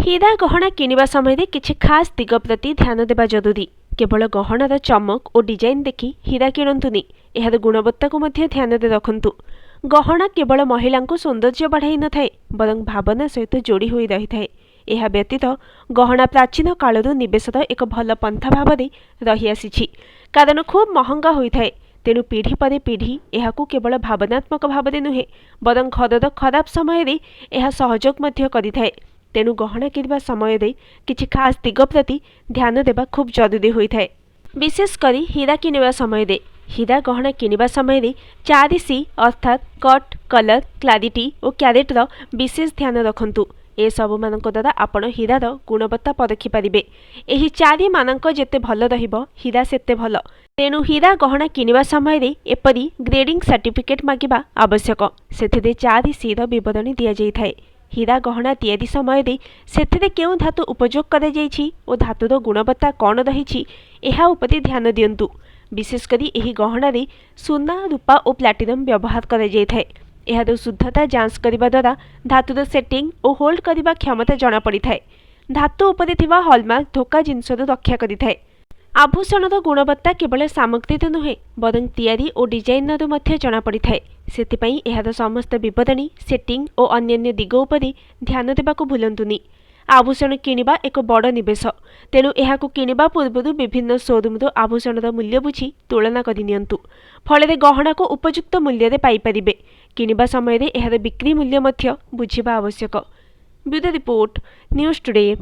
हीरा गहना किनिबा समय किछि खास दिग प्रति ध्यान देबा जरूरी। केवल गहनार चमक और डिजाइन देखि हीरा किणंतुनी, एहार गुणवत्ता को मध्य ध्यान दे रखंतु। गहना केवल महिला सौंदर्य बढ़ाई न थाए बरं भावना सहित जोड़ी होई रही थाए। यह व्यतीत गहना प्राचीन कालरू निवेशर एक भल पंथा भाव रही आसी, कारण खूब महंगा होई थाए। तेणु पीढ़ी पर पीढ़ी एहाकू केवल भावनात्मक भाव नुहे बरं घरर खराब समय यह सहयोग मध्य करिथाए। तेणु गहना किनिबा समय किछि खास दिग प्रति ध्यान देबा खूब जरूरी होइथाए। विशेषकर हीरा किनिबा समय हीरा गहना किनिबा समय 4C अर्थात कट, कलर, क्लारिटी और क्यारेटर विशेष ध्यान रखंतु। ए सबु मानक द्वारा आपण हीरार गुणवत्ता परखि पारिबे। एही 4 मानक जेते भल रहिबो हीरा सेते भल। तेणु हीरा गहना किनिबा समय एपरी ग्रेडिंग सर्टिफिकेट मागिबा आवश्यक। सेथिरे 4C विवरणी दिया जाइथाए। हीरा गहना तैयारी समय सेथिरे केउ धातु उपयोग करा जाइछि और धातुर गुणवत्ता कौन रही एहा उपरे ध्यान दियंतु। विशेषकर एही गहना सुना, रूपा और प्लाटिनम व्यवहार करा जाइथाए। एहार शुद्धता जांच करिबा द्वारा धातुर सेटिंग और होल्ड करिबा क्षमता जणा पड़िथाए। धातु उपरे थिबा हॉलमार्क धोका जिनसरु रक्षा करिथाए। आभूषणर गुणवत्ता केवल सामग्री नुहे बरं तैयारी और डिजाइनरु मध्य जणा पड़िथाए। सेतिपई एहार समस्त विवरणी, सेटिंग और अन्यान्य दिग उपरे ध्यान देबाकू भूलंतुनी। आभूषण किनिबा एक बड़ निवेश, तेणु एहाकू किनिबा पूर्वरु विभिन्न शोरूमर आभूषणर मूल्य बुझी तुलना करि नियंतु। फଳରେ गहनाको उपयुक्त मूल्य पाई परिबे। किनिबा समय एहार बिक्री मूल्य मध्य बुझिबा आवश्यक। Bureau report, news today.